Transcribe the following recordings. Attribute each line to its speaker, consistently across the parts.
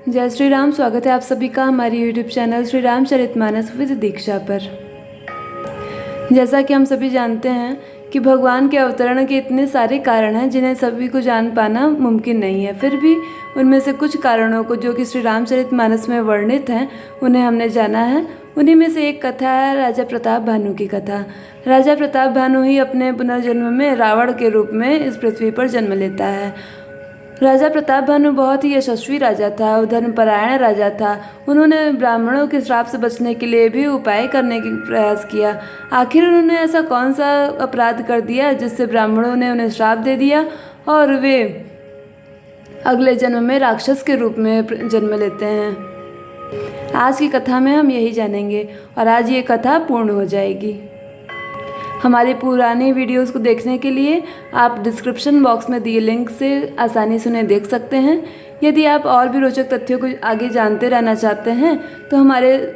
Speaker 1: जय श्री राम। स्वागत है आप सभी का हमारे YouTube channel Shri Ramcharitmanas with Diksha पर। जैसा कि हम सभी जानते हैं कि भगवान के अवतरण के इतने सारे कारण हैं जिन्हें सभी को जान पाना मुमकिन नहीं है। फिर भी उनमें से कुछ कारणों को जो कि श्री रामचरितमानस में वर्णित हैं उन्हें हमने जाना है। उन्हीं में से एक कथा है राजा प्रताप भानु की कथा। राजा प्रताप भानु ही अपने पुनर्जन्म में रावण के रूप में इस पृथ्वी पर जन्म लेता है। राजा प्रताप भानु बहुत ही यशस्वी राजा था, धर्मपरायण राजा था। उन्होंने ब्राह्मणों के श्राप से बचने के लिए भी उपाय करने की प्रयास किया। आखिर उन्होंने ऐसा कौन सा अपराध कर दिया जिससे ब्राह्मणों ने उन्हें श्राप दे दिया और वे अगले जन्म में राक्षस के रूप में जन्म लेते हैं। आज की कथा में हम यही जानेंगे और आज ये कथा पूर्ण हो जाएगी। हमारी पुरानी वीडियोस को देखने के लिए आप डिस्क्रिप्शन बॉक्स में दिए लिंक से आसानी से उन्हें देख सकते हैं। यदि आप और भी रोचक तथ्यों को आगे जानते रहना चाहते हैं तो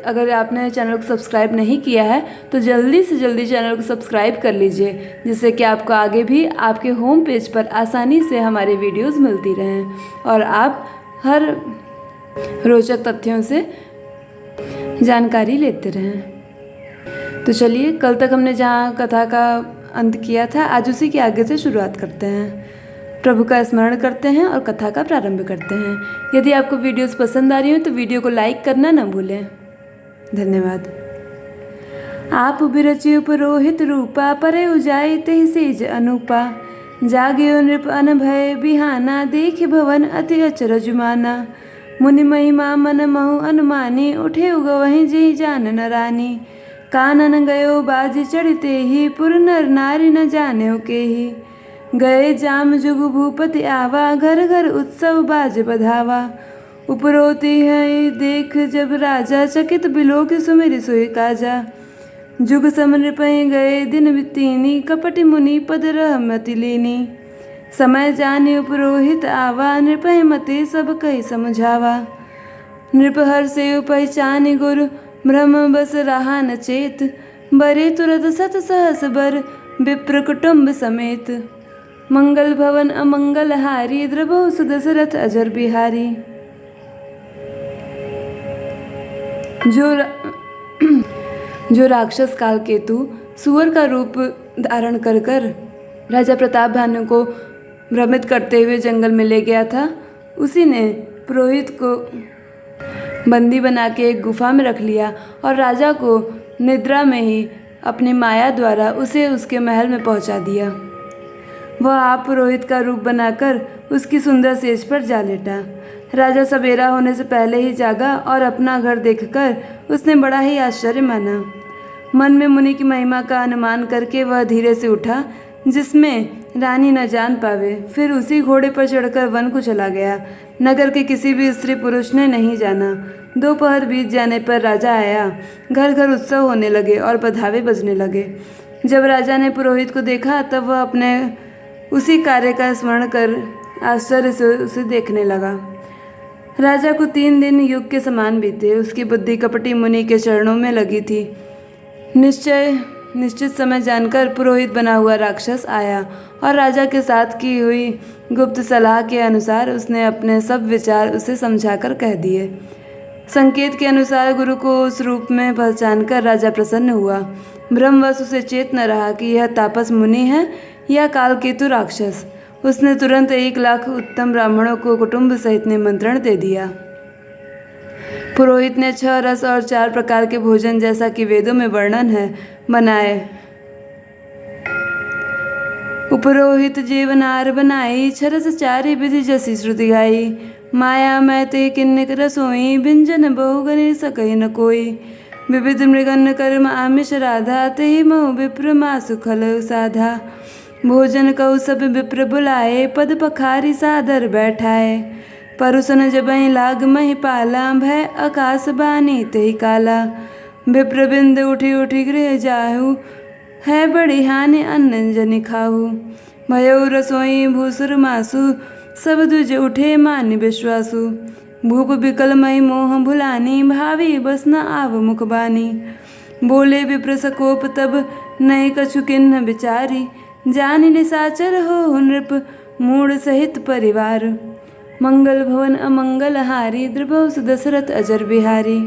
Speaker 1: अगर आपने चैनल को सब्सक्राइब नहीं किया है तो जल्दी से जल्दी चैनल को सब्सक्राइब कर लीजिए, जिससे कि आपको आगे भी आपके होम पेज पर आसानी से हमारे वीडियोस मिलती रहें और आप हर रोचक तथ्यों से जानकारी लेते रहें। तो चलिए, कल तक हमने जहाँ कथा का अंत किया था आज उसी के आगे से शुरुआत करते हैं। प्रभु का स्मरण करते हैं और कथा का प्रारंभ करते हैं। यदि आपको वीडियोस पसंद आ रही हो तो वीडियो को लाइक करना न भूलें। धन्यवाद। आप बिरचि उपरोहित रूपा, परे उजाई तेहि सेज अनूपा। जाग्यो नृप अनभय बिहाना, देख भवन अति अचरज माना। मुनि महिमा मन महु अनुमानी, उठे उगवहि जेहि जान न रानी। कानन गयो बाज चढ़ते ही, पुर नर नारी न जाने के ही। गए जाम जुग भूपति आवा, घर घर उत्सव बाज बधावा। उपरोती है देख जब राजा, चकित बिलोक सुमिर सोई काजा। जुग सम नृपहि गए दिन बितीनी, कपटि मुनि पद रहमति लीनी। समय जाने उपरोहित आवा, नृपहि मते सब कहि समझावा। नृप हर से पहचान गुरु, ब्रह्म बस रहा न चेत। बरे तुरत सत सहस बर, विप्र कुटुंब समेत। मंगल भवन अमंगल हारी, द्रभो सुदशरथ अजर बिहारी। जो राक्षस काल केतु सुअर का रूप धारण कर कर राजा प्रताप भानु को भ्रमित करते हुए जंगल में ले गया था, उसी ने पुरोहित को बंदी बना के एक गुफा में रख लिया और राजा को निद्रा में ही अपनी माया द्वारा उसे उसके महल में पहुंचा दिया। वह आप पुरोहित का रूप बनाकर उसकी सुंदर सेज पर जा लेटा। राजा सवेरा होने से पहले ही जागा और अपना घर देखकर उसने बड़ा ही आश्चर्य माना। मन में मुनि की महिमा का अनुमान करके वह धीरे से उठा, जिसमें रानी न जान पावे। फिर उसी घोड़े पर चढ़कर वन को चला गया। नगर के किसी भी स्त्री पुरुष ने नहीं जाना। दोपहर बीत जाने पर राजा आया। घर घर उत्सव होने लगे और बधावे बजने लगे। जब राजा ने पुरोहित को देखा तब वह अपने उसी कार्य का स्मरण कर आश्चर्य से उसे देखने लगा। राजा को 3 दिन युग के समान बीते। उसकी बुद्धि कपटी मुनि के चरणों में लगी थी। निश्चित समय जानकर पुरोहित बना हुआ राक्षस आया और राजा के साथ की हुई गुप्त सलाह के अनुसार उसने अपने सब विचार उसे समझाकर कह दिए। संकेत के अनुसार गुरु को उस रूप में पहचानकर राजा प्रसन्न हुआ। ब्रह्मवश उसे चेत न रहा कि यह तापस मुनि है या कालकेतु राक्षस। उसने तुरंत 1 लाख उत्तम ब्राह्मणों को कुटुंब सहित निमंत्रण दे दिया। पुरोहित ने 6 रस और 4 प्रकार के भोजन, जैसा कि वेदों में वर्णन है, बनाए। उपरोहित जेवनार बनाई, 6 रस 4 विधि जसी श्रुति गाई। माया मैते किन्नक रसोई, व्यंजन बहुगनि सकई न कोई। विविध मृगन कर्म आमिष राधा, तेहि महु विप्र मासु खल साधा। भोजन कहु सब विप्र बुलाए, पद पखारी सादर बैठाए। परुसन जबहि लाग महि पाला, भय आकाश बानी तेहि काला। विप्र बिंद उठी उठी गृह जाहु, है बड़ी हानि अन्न जनि खाहु। भयो रसोई भूसुर मासु, सब द्विज उठे मानि विश्वासु। भूप विकल मई मोह भुलानी, भावी बस न आव मुख बानी। बोले विप्र सकोप तब, नहीं कछु किन्ह विचारी। जानि निशाचर हो नृप, मूढ़ सहित परिवार। मंगल भवन अमंगल हारी द्रभव दशरथ अजर बिहारी।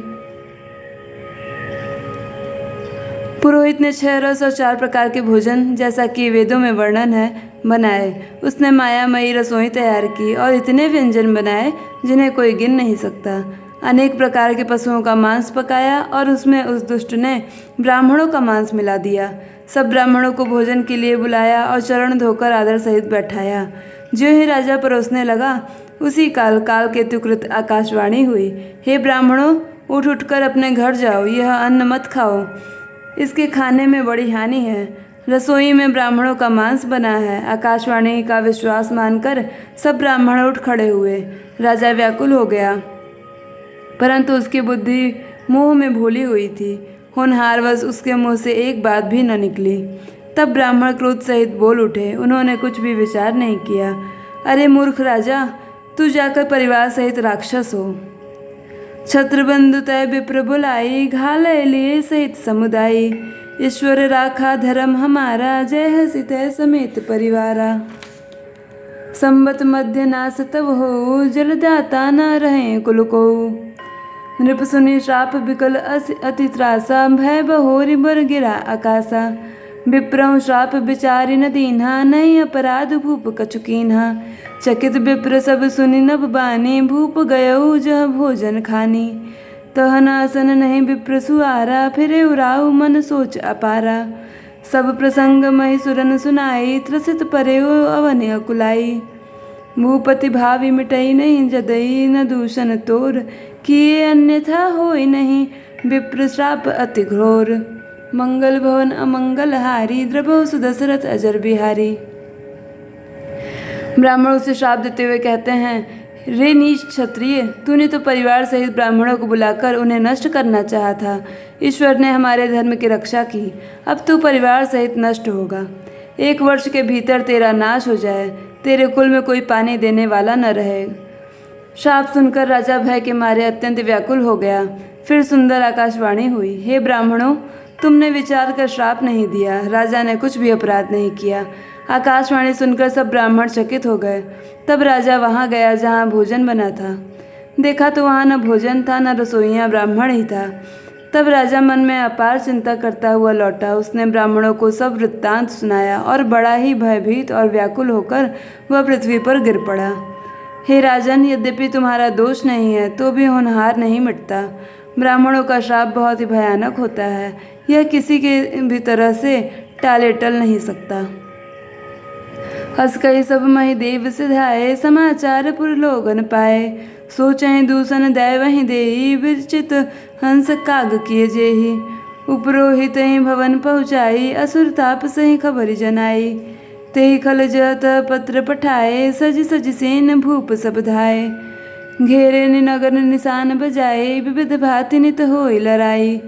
Speaker 1: पुरोहित ने 6 रस और 4 प्रकार के भोजन, जैसा कि वेदों में वर्णन है, बनाए। उसने मायामयी रसोई तैयार की और इतने व्यंजन बनाए जिन्हें कोई गिन नहीं सकता। अनेक प्रकार के पशुओं का मांस पकाया और उसमें उस दुष्ट ने ब्राह्मणों का मांस मिला दिया। सब ब्राह्मणों को भोजन के लिए बुलाया और चरण धोकर आदर सहित बैठाया। ज्यों ही राजा परोसने लगा, उसी काल केतुकृत आकाशवाणी हुई, हे ब्राह्मणों, उठ उठकर अपने घर जाओ, यह अन्न मत खाओ, इसके खाने में बड़ी हानि है। रसोई में ब्राह्मणों का मांस बना है। आकाशवाणी का विश्वास मानकर सब ब्राह्मण उठ खड़े हुए। राजा व्याकुल हो गया, परंतु उसकी बुद्धि मोह में भूली हुई थी। होनहारवश उसके मुंह से एक बात भी न निकली। तब ब्राह्मण क्रोध सहित बोल उठे। उन्होंने कुछ भी विचार नहीं किया। अरे मूर्ख राजा, तू जाकर परिवार सहित राक्षस हो। छत्रबंधु तय विप्र बुलाई, घालय लिए सहित समुदायी। ईश्वर राखा धर्म हमारा, जय हसी तय समेत परिवारा। संबत मध्य नास तब हो, जलदाता न रहे कुल को। नृप सुनि श्राप विकल अति त्रासा, भय बहोरी बर गिरा आकाशा। विप्रं श्राप विचारि न दीन्हा, नहीं अपराध भूप कछु कीन्हा। चकित विप्र सब सुनि नभ बानी, भूप गयऊ जह भोजन खानी। तहन आसन नहीं विप्र सुआरा, फिरे उराऊ मन सोच अपारा। सब प्रसंग महि सुरन सुनाई, त्रसित परेऊ अवन अकुलाई। भूपति भावि मिटई नहीं जदई, न दूषण तोर, किए अन्यथा होई नहीं, विप्र श्राप अति घोर। मंगल भवन अमंगल हारी, द्रभव सुदशरथ अजर बिहारी। ब्राह्मण उसे श्राप देते हुए कहते हैं, रे नीच क्षत्रिय, तूने तो परिवार सहित ब्राह्मणों को बुलाकर उन्हें नष्ट करना चाहा था। ईश्वर ने हमारे धर्म की रक्षा की, अब तू परिवार सहित नष्ट होगा। 1 वर्ष के भीतर तेरा नाश हो जाए, तेरे कुल में कोई पानी देने वाला न रहे। श्राप सुनकर राजा भय के मारे अत्यंत व्याकुल हो गया। फिर सुंदर आकाशवाणी हुई, हे ब्राह्मणों, तुमने विचार कर श्राप नहीं दिया। राजा ने कुछ भी अपराध नहीं किया। आकाशवाणी सुनकर सब ब्राह्मण चकित हो गए। तब राजा वहाँ गया जहाँ भोजन बना था। देखा तो वहाँ न भोजन था, न रसोइया ब्राह्मण ही था। तब राजा मन में अपार चिंता करता हुआ लौटा। उसने ब्राह्मणों को सब वृत्तांत सुनाया और बड़ा ही भयभीत और व्याकुल होकर वह पृथ्वी पर गिर पड़ा। हे राजन, यद्यपि तुम्हारा दोष नहीं है तो भी होनहार नहीं मिटता। ब्राह्मणों का श्राप बहुत ही भयानक होता है, यह किसी के भी तरह से टाले टल नहीं सकता। हस कही सब मही देव सिधाए, समाचार पुर लोगन पाए। सोचहि दूषण दै वहीं देई, विरचित हंस काग किए जेहि। उपरोहित ही भवन पहुँचाई, असुर ताप सही खबर जनाई। तेहि खल जत पत्र पठाए, सज सज सेन भूप सब धाए। घेरे नगर निशान बजाए, विविध भांति नित होई लड़ाई।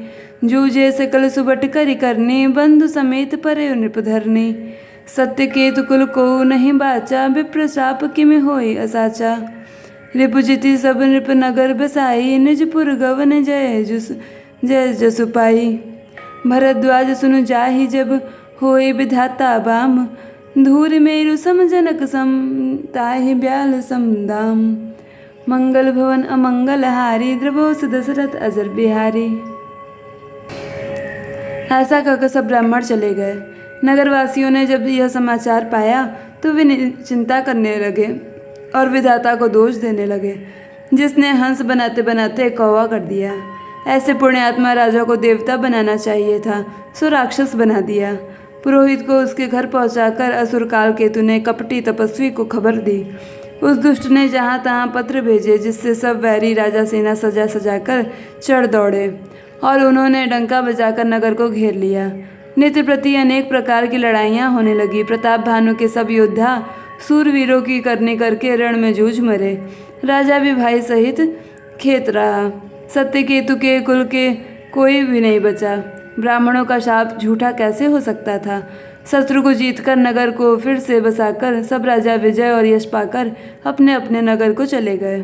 Speaker 1: जूझे सकल सुबट करि करनी, बंधु समेत परे नृप धरनी। सत्य केतु कुल को नहीं बाचा, विप्र श्राप किमि होई असाचा। रिपुजिति सब नृप नगर बसाई, निजपुर गवन जय जसु पाई। भरद्वाज सुनु जाहि जब, होई विधाता बाम। धूर मेरु सम जनक सम, ताहि ब्याल समदाम। मंगल भवन अमंगल हारी, द्रभव दशरथ अजर बिहारी। ऐसा कहकर सब ब्राह्मण चले गए। नगरवासियों ने जब यह समाचार पाया तो वे चिंता करने लगे और विधाता को दोष देने लगे, जिसने हंस बनाते बनाते कौवा कर दिया। ऐसे पुण्यात्मा राजा को देवता बनाना चाहिए था, सो राक्षस बना दिया। पुरोहित को उसके घर पहुंचाकर असुर काल केतु ने कपटी तपस्वी को खबर दी। उस दुष्ट ने जहाँ तहाँ पत्र भेजे, जिससे सब वैरी राजा सेना सजा सजाकर चढ़ दौड़े और उन्होंने डंका बजाकर नगर को घेर लिया। नित्य प्रति अनेक प्रकार की लड़ाइयाँ होने लगी। प्रताप भानु के सब योद्धा सूरवीरों की करने करके रण में जूझ मरे। राजा भी भाई सहित खेत रहा। सत्य केतु के कुल के कोई भी नहीं बचा। ब्राह्मणों का शाप झूठा कैसे हो सकता था। शत्रु को जीतकर नगर को फिर से बसाकर सब राजा विजय और यश पाकर अपने अपने नगर को चले गए।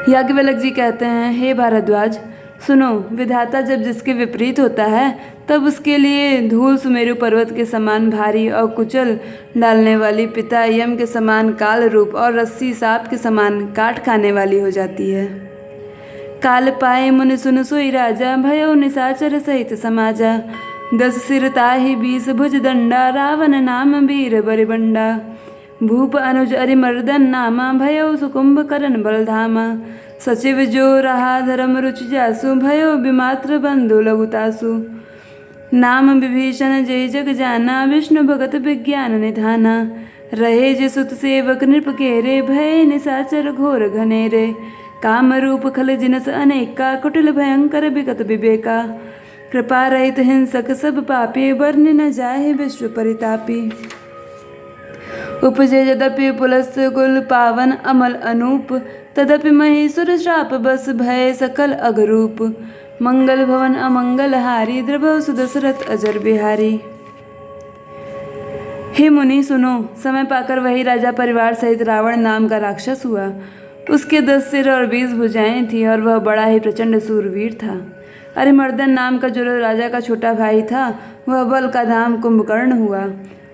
Speaker 1: याज्ञवल्क्य जी कहते हैं, हे भारद्वाज, सुनो, विधाता जब जिसके विपरीत होता है तब उसके लिए धूल सुमेरु पर्वत के समान भारी और कुचल डालने वाली पिता यम के समान काल रूप और रस्सी सांप के समान काट खाने वाली हो जाती है। काल पाए मुनि सुन सोई राजा, भयो निशाचर सहित समाजा। 10 सिर ताहि 20 भुज दंडा, रावण नाम वीर बरिबंडा। भूप अनुज अरिमर्दन नामा, भयो सुकुंभ करण बलधामा। सचिव जो रहा धर्म रुचि जासु, भयो विमात्र बंधु लघुतासु। नाम विभीषण जय जग जाना, विष्णु भगत विज्ञान निधाना। रहे जे सुत सेवक नृप केरे, भय निशाचर घोर घनेरे। काम रूप खल जिनस अनेका, कुटिल भयंकर विगत विवेका। कृपा रहित हिंसक सब पापी, वर्णि न जाहे विश्व परितापी। उपजे यद्यपि पुलस्त्य कुल पावन अमल अनूप, तदपि महीसुर श्राप बस भय सकल अगरूप। मंगल भवन अमंगल हारी, द्रभव सुदशरथ अजर बिहारी। हे मुनि सुनो, समय पाकर वही राजा परिवार सहित रावण नाम का राक्षस हुआ। उसके 10 सिर और 20 भुजाएं थी और वह बड़ा ही प्रचंड सूरवीर था। अरिमर्दन नाम का जो राजा का छोटा भाई था, वह बल का धाम कुंभकर्ण हुआ।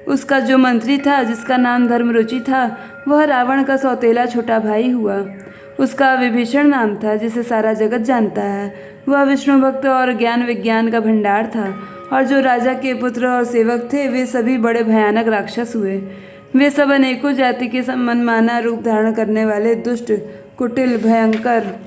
Speaker 1: उसका जो मंत्री था, जिसका नाम धर्मरुचि था, वह रावण का सौतेला छोटा भाई हुआ। उसका विभीषण नाम था, जिसे सारा जगत जानता है। वह विष्णु भक्त और ज्ञान विज्ञान का भंडार था। और जो राजा के पुत्र और सेवक थे, वे सभी बड़े भयानक राक्षस हुए। वे सब अनेकों जाति के मनमाना रूप धारण करने वाले दुष्ट, कुटिल, भयंकर,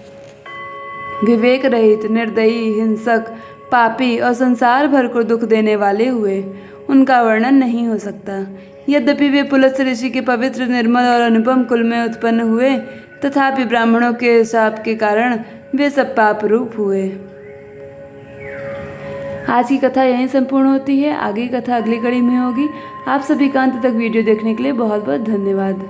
Speaker 1: विवेक रहित, निर्दयी, हिंसक, पापी और संसार भर को दुख देने वाले हुए। उनका वर्णन नहीं हो सकता। यद्यपि वे पुलस्त्य ऋषि के पवित्र, निर्मल और अनुपम कुल में उत्पन्न हुए, तथापि ब्राह्मणों के शाप के कारण वे सब पाप रूप हुए। आज की कथा यहीं संपूर्ण होती है। आगे की कथा अगली कड़ी में होगी। आप सभी का अंत तक वीडियो देखने के लिए बहुत बहुत धन्यवाद।